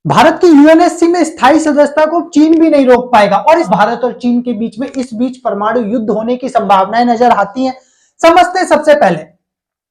भारत की यूएनएससी में स्थायी सदस्यता को चीन भी नहीं रोक पाएगा और इस भारत और चीन के बीच में इस बीच परमाणु युद्ध होने की संभावनाएं नजर आती हैं। समझते हैं सबसे पहले,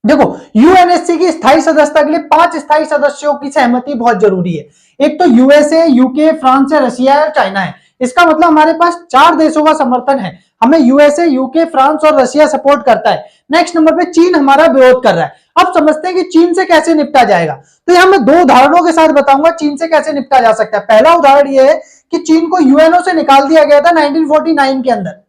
देखो यूएनएससी की स्थायी सदस्यता के लिए 5 स्थायी सदस्यों की सहमति बहुत जरूरी है। एक तो यूएसए, यूके, फ्रांस है, रशिया है और चाइना है। इसका मतलब हमारे पास 4 देशों का समर्थन है। हमें यूएसए, यूके, फ्रांस और रशिया सपोर्ट करता है। नेक्स्ट नंबर पे चीन हमारा विरोध कर रहा है। अब समझते हैं कि चीन से कैसे निपटा जाएगा। तो यहां मैं 2 उदाहरणों के साथ बताऊंगा चीन से कैसे निपटा जा सकता है। पहला उदाहरण यह है कि चीन को यूएनओ से निकाल दिया गया था 1949 के अंदर।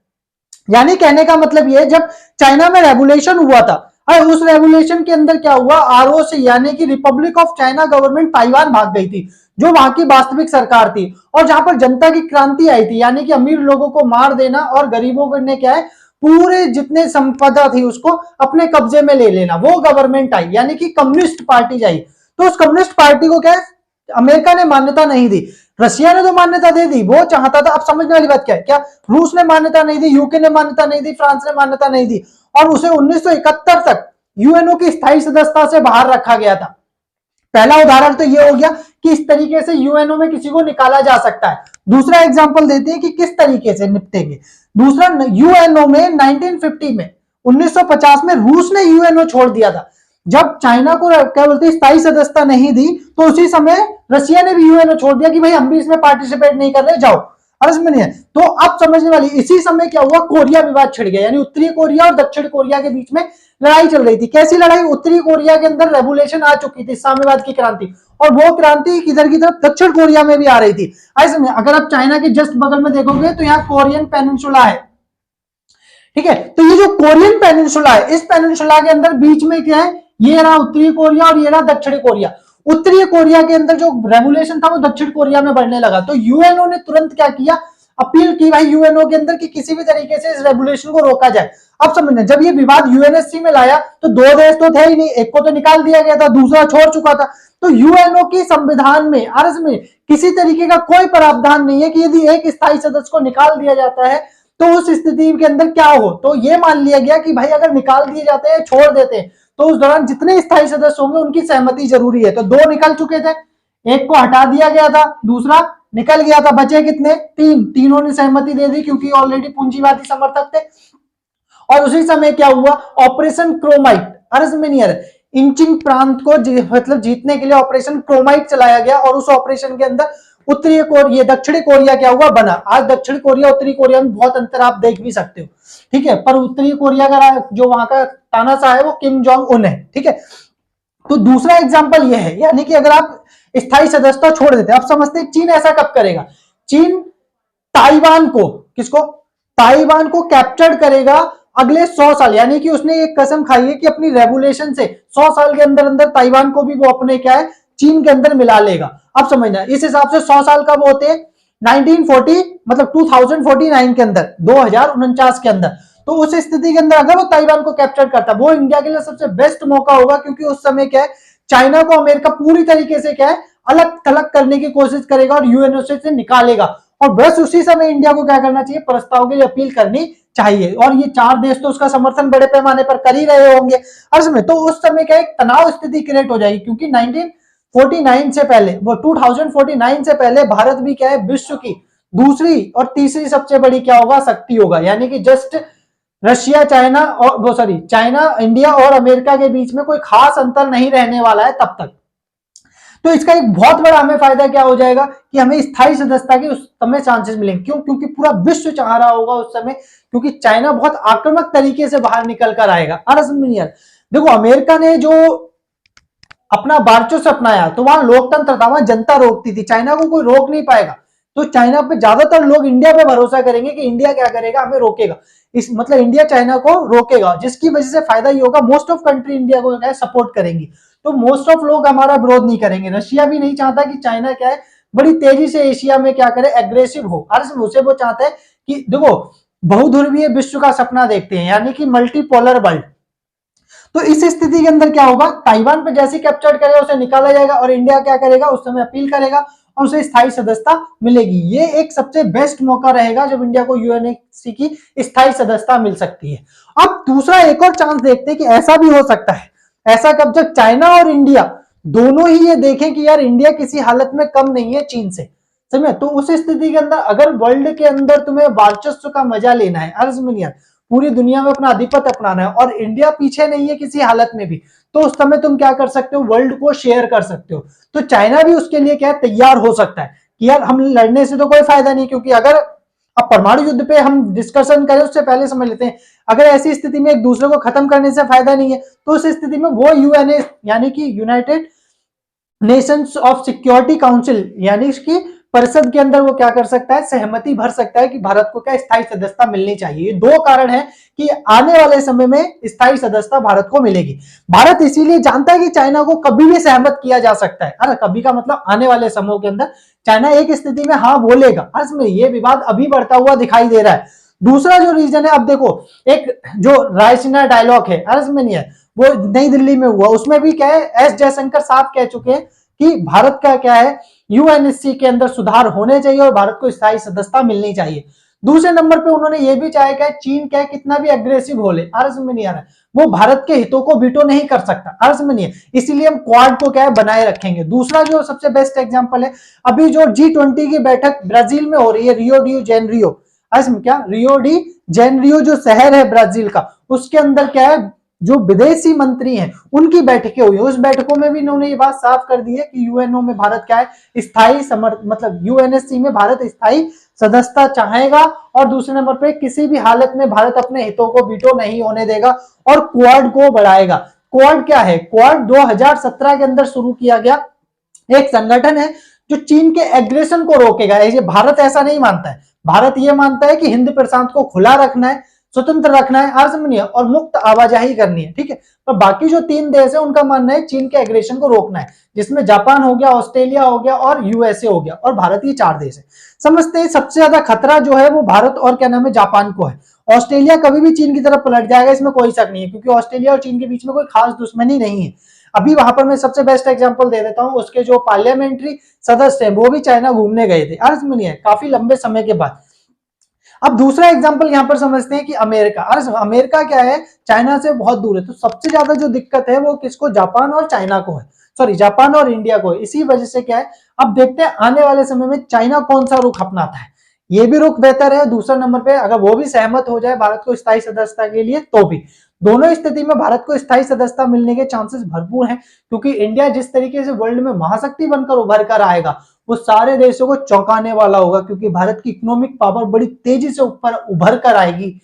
यानी कहने का मतलब यह, जब चाइना में रेवोल्यूशन हुआ था और उस रेवोल्यूशन के अंदर क्या हुआ, आरओसी यानी कि Republic of China government Taiwan भाग गई थी, जो वहां की वास्तविक सरकार थी और जहां पर जनता की क्रांति आई थी, यानी कि अमीर लोगों को मार देना और गरीबों ने क्या है पूरे जितने संपदा थी उसको अपने कब्जे में ले लेना। वो गवर्नमेंट आई यानी कि कम्युनिस्ट पार्टी आई। तो उस कम्युनिस्ट पार्टी को क्या है अमेरिका ने मान्यता नहीं दी, रशिया ने तो मान्यता दे दी, वो चाहता था। अब समझने वाली बात क्या है, क्या रूस ने मान्यता नहीं दी, यूके ने मान्यता नहीं दी, फ्रांस ने मान्यता नहीं दी और उसे 1971 तक यूएनओ की स्थायी सदस्यता से बाहर रखा गया था। पहला उदाहरण तो यह हो गया कि इस तरीके से यूएनओ में किसी को निकाला जा सकता है। दूसरा एग्जांपल देते हैं कि किस तरीके से निपटेंगे। दूसरा, यूएनओ में 1950 में 1950 में रूस ने यूएनओ छोड़ दिया था। जब चाइना को क्या बोलते हैं स्थायी सदस्यता नहीं दी तो उसी समय रशिया ने भी यूएनओ छोड़ दिया कि भाई हम भी इसमें पार्टिसिपेट नहीं कर रहे, जाओ। अर्ज में नहीं है। तो अब समझने वाली, इसी समय क्या हुआ, कोरिया विवाद छिड़ गया, यानी उत्तरी कोरिया और दक्षिण कोरिया के बीच में लड़ाई चल रही थी। कैसी लड़ाई, उत्तरी कोरिया के अंदर रेवोल्यूशन आ चुकी थी, साम्यवाद की क्रांति, और वो क्रांति किधर की तरफ, दक्षिण कोरिया में भी आ रही थी। ऐसे में अगर आप चाइना के जस्ट बगल में देखोगे तो यहाँ कोरियन पेनिनसुला है, ठीक है। तो ये जो कोरियन पेनिनसुला है, इस पेनिनसुला के अंदर बीच में क्या है, ये रहा उत्तरी कोरिया और ये रहा दक्षिणी कोरिया। उत्तरी कोरिया के अंदर जो रेवोल्यूशन था वो दक्षिण कोरिया में बढ़ने लगा। तो यूएनओ ने तुरंत क्या किया, अपील की भाई यूएनओ के अंदर कि किसी भी तरीके से इस रेवोल्यूशन को रोका जाए। अब समझना, जब ये विवाद यूएनएससी में लाया तो 2 देश तो थे ही नहीं, एक को तो निकाल दिया गया था, दूसरा छोड़ चुका था। तो यूएनओ की संविधान में, आरएस में किसी तरीके का कोई प्रावधान नहीं है कि यदि एक स्थायी सदस्य को निकाल दिया जाता है तो उस स्थिति के अंदर क्या हो। तो ये मान लिया गया कि भाई अगर निकाल दिए जाते हैं, छोड़ देते हैं, तो उस दौरान जितने स्थायी सदस्य होंगे उनकी सहमति जरूरी है। तो 2 निकल चुके थे, एक को हटा दिया गया था, दूसरा निकल गया था, बचे कितने, 3। तीनों ने सहमति दे दी क्योंकि ऑलरेडी पूंजीवादी समर्थक थे। और उसी समय क्या हुआ, ऑपरेशन क्रोमाइट, अर्जमेनियर इंचिंग प्रांत को मतलब जीतने के लिए ऑपरेशन क्रोमाइट चलाया गया और उस ऑपरेशन के अंदर उत्तरी कोरिया, दक्षिणी कोरिया क्या हुआ, बना। आज दक्षिण कोरिया उत्तरी कोरिया में बहुत अंतर आप देख भी सकते हो, ठीक है। पर उत्तरी कोरिया का जो वहां का तानाशाह है वो किम जोंग उन है, ठीक है। तो दूसरा एग्जांपल ये है, यानी कि अगर आप स्थायी सदस्यता छोड़ देते हैं। अब समझते हैं चीन ऐसा कब करेगा। चीन ताइवान को, किसको, ताइवान को कैप्चर करेगा अगले 100 साल, यानी कि उसने एक कसम खाई है कि अपनी रेवोल्यूशन से 100 साल के अंदर अंदर ताइवान को भी वो अपने क्या है चीन के अंदर मिला लेगा। अब समझना, इस हिसाब से 100 साल कब होते हैं, 1940 मतलब 2049 के अंदर, 2049 के अंदर। तो उस स्थिति के अंदर अगर वो ताइवान को कैप्चर करता, वो इंडिया के लिए सबसे बेस्ट मौका होगा, क्योंकि उस समय क्या है चाइना को अमेरिका पूरी तरीके से क्या है अलग थलग करने की कोशिश करेगा और यूएनओ से निकालेगा। और बस उसी समय इंडिया को क्या करना चाहिए, प्रस्ताव के लिए अपील करनी चाहिए। और ये 4 देश तो उसका समर्थन बड़े पैमाने पर कर ही रहे होंगे अर्ज में। तो उस समय क्या एक तनाव स्थिति क्रिएट हो जाएगी, क्योंकि 1949 से पहले, वो 2049 से पहले भारत भी क्या है विश्व की दूसरी और तीसरी सबसे बड़ी क्या होगा, शक्ति होगा। यानी कि जस्ट रशिया, चाइना और वो सॉरी चाइना, इंडिया और अमेरिका के बीच में कोई खास अंतर नहीं रहने वाला है तब तक। तो इसका एक बहुत बड़ा हमें फायदा क्या हो जाएगा कि हमें स्थायी सदस्यता के उस समय चांसेस मिलेंगे। क्यों, क्योंकि पूरा विश्व चाह रहा होगा उस समय, क्योंकि चाइना बहुत आक्रामक तरीके से बाहर निकल कर आएगा। देखो अमेरिका ने जो अपना वर्चस्व अपनाया तो वहां लोकतंत्र था, वहां जनता रोकती थी, चाइना को कोई रोक नहीं पाएगा। तो चाइना पे ज्यादातर लोग इंडिया पे भरोसा करेंगे कि इंडिया क्या करेगा, हमें रोकेगा। इस मतलब इंडिया चाइना को रोकेगा, जिसकी वजह से फायदा ये होगा मोस्ट ऑफ कंट्री इंडिया को क्या है सपोर्ट करेंगी। तो मोस्ट ऑफ लोग हमारा विरोध नहीं करेंगे। रशिया भी नहीं चाहता कि चाइना क्या है बड़ी तेजी से एशिया में क्या करे, एग्रेसिव हो। उसे वो चाहता है कि देखो बहुध्रुवीय विश्व का सपना देखते हैं, यानी कि मल्टीपोलर वर्ल्ड। तो इस स्थिति के अंदर क्या होगा, ताइवान पे जैसे कैप्चर करेगा उसे निकाला जाएगा और इंडिया क्या करेगा उस समय अपील करेगा और उसे स्थायी सदस्यता मिलेगी। ये एक सबसे बेस्ट मौका रहेगा जब इंडिया को यूएनएससी की स्थायी सदस्यता मिल सकती है। अब दूसरा एक और चांस देखते हैं कि ऐसा भी हो सकता है। ऐसा कब, जब चाइना और इंडिया दोनों ही ये देखें कि यार इंडिया किसी हालत में कम नहीं है चीन से, समझे। तो उस स्थिति के अंदर अगर वर्ल्ड के अंदर तुम्हें वर्चस्व का मजा लेना है, अर्ज में यार पूरी दुनिया में अपना आधिपत्य अपनाना है और इंडिया पीछे नहीं है किसी हालत में भी, तो उस समय तुम क्या कर सकते हो, वर्ल्ड को शेयर कर सकते हो। तो चाइना भी उसके लिए क्या तैयार हो सकता है कि यार हम लड़ने से तो कोई फायदा नहीं, क्योंकि अगर अब परमाणु युद्ध पे हम डिस्कशन करें उससे पहले समझ लेते हैं, अगर ऐसी स्थिति में एक दूसरे को खत्म करने से फायदा नहीं है, तो उस स्थिति में वो यूएनए यानी कि United Nations of security council यानी इसकी परिषद के अंदर वो क्या कर सकता है, सहमति भर सकता है कि भारत को क्या स्थायी सदस्यता मिलनी चाहिए। ये दो कारण है कि आने वाले समय में स्थायी सदस्यता भारत को मिलेगी। भारत इसीलिए जानता है कि चाइना को कभी भी सहमत किया जा सकता है, अरे कभी का मतलब आने वाले समय के अंदर चाइना एक स्थिति में हाँ बोलेगा। अर्ज में ये विवाद अभी बढ़ता हुआ दिखाई दे रहा है। दूसरा जो रीजन है, अब देखो एक जो रायसीना डायलॉग है, अर्ज में नहीं है, वो नई दिल्ली में हुआ, उसमें भी क्या है एस जयशंकर साहब कह चुके हैं कि भारत का क्या है यूएनएससी के अंदर सुधार होने चाहिए और भारत को स्थायी सदस्यता मिलनी चाहिए। दूसरे नंबर पे उन्होंने ये भी चाहा कि चीन क्या कितना भी अग्रेसिव हो ले, अर्ज में नहीं आ रहा है, वो भारत के हितों को वीटो नहीं कर सकता, अर्ज में नहीं है, इसीलिए हम क्वाड को क्या है बनाए रखेंगे। दूसरा जो सबसे बेस्ट एग्जांपल है, अभी जो G20 की बैठक ब्राजील में हो रही है, रियो डी जेनरियो, अर्ज में क्या रियो डी जेनरियो जो शहर है ब्राजील का, उसके अंदर क्या है जो विदेशी मंत्री हैं उनकी बैठकें हुई, उस बैठकों में भी इन्होंने ये बात साफ कर दी है कि यूएनओ में भारत क्या है स्थायी मतलब यूएनएससी में भारत स्थायी सदस्यता चाहेगा और दूसरे नंबर पे किसी भी हालत में भारत अपने हितों को वीटो नहीं होने देगा और क्वाड को बढ़ाएगा। क्वाड क्या है, क्वाड 2017 के अंदर शुरू किया गया एक संगठन है जो चीन के एग्रेशन को रोकेगा। ये भारत ऐसा नहीं मानता है, भारत ये मानता है कि हिंद प्रशांत को खुला रखना है, स्वतंत्र रखना है, आजमनी है और मुक्त आवाजाही करनी है, ठीक है। पर बाकी जो 3 देश है उनका मानना है चीन के एग्रेशन को रोकना है, जिसमें जापान हो गया, ऑस्ट्रेलिया हो गया और यूएसए हो गया और भारत, ये 4 देश है। समझते हैं सबसे ज्यादा खतरा जो है वो भारत और क्या नाम है जापान को है। ऑस्ट्रेलिया कभी भी चीन की तरफ पलट जाएगा, इसमें कोई शक नहीं है, क्योंकि ऑस्ट्रेलिया और चीन के बीच में कोई खास दुश्मनी नहीं है। अभी वहां पर मैं सबसे बेस्ट एग्जांपल दे देता हूं, उसके जो पार्लियामेंट्री सदस्य हैं वो भी चाइना घूमने गए थे, अर्ज में नहीं है, काफी लंबे समय के बाद। अब दूसरा एग्जांपल यहां पर समझते हैं कि अमेरिका, अमेरिका क्या है चाइना से बहुत दूर है, तो सबसे ज्यादा जो दिक्कत है वो किसको, जापान और चाइना को है, सॉरी जापान और इंडिया को है। इसी वजह से क्या है, अब देखते हैं आने वाले समय में चाइना कौन सा रुख अपनाता है, ये भी रुख बेहतर है। दूसरा नंबर पे अगर वो भी सहमत हो जाए भारत को स्थायी सदस्यता के लिए, तो भी दोनों स्थिति में भारत को स्थायी सदस्यता मिलने के चांसेस भरपूर हैं, क्योंकि इंडिया जिस तरीके से वर्ल्ड में महाशक्ति बनकर उभर कर आएगा वो सारे देशों को चौंकाने वाला होगा, क्योंकि भारत की इकोनॉमिक पावर बड़ी तेजी से ऊपर उभर कर आएगी।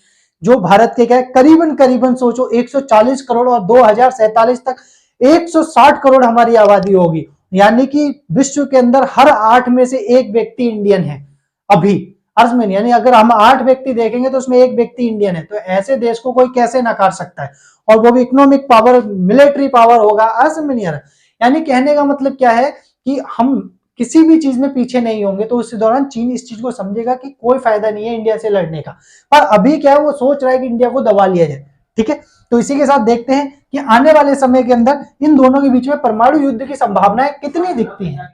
जो भारत के क्या करीबन करीबन सोचो 140 करोड़ और 2047 तक 160 करोड़ हमारी आबादी होगी, यानी कि विश्व के अंदर हर 8 में से 1 व्यक्ति इंडियन है अभी, अर्ज में, यानी अगर हम 8 व्यक्ति देखेंगे तो उसमें 1 व्यक्ति इंडियन है, तो ऐसे देश को कोई कैसे नकार सकता है, और वो भी इकोनॉमिक पावर, मिलिट्री पावर होगा, अर्ज में नहीं आ रहा। यानी कहने का मतलब क्या है कि हम किसी भी चीज में पीछे नहीं होंगे, तो उस दौरान चीन इस चीज को समझेगा कि कोई फायदा नहीं है इंडिया से लड़ने का, पर अभी क्या है वो सोच रहा है कि इंडिया को दबा लिया जाए, ठीक है। तो इसी के साथ देखते हैं कि आने वाले समय के अंदर इन दोनों के बीच में परमाणु युद्ध की संभावनाएं कितनी दिखती हैं।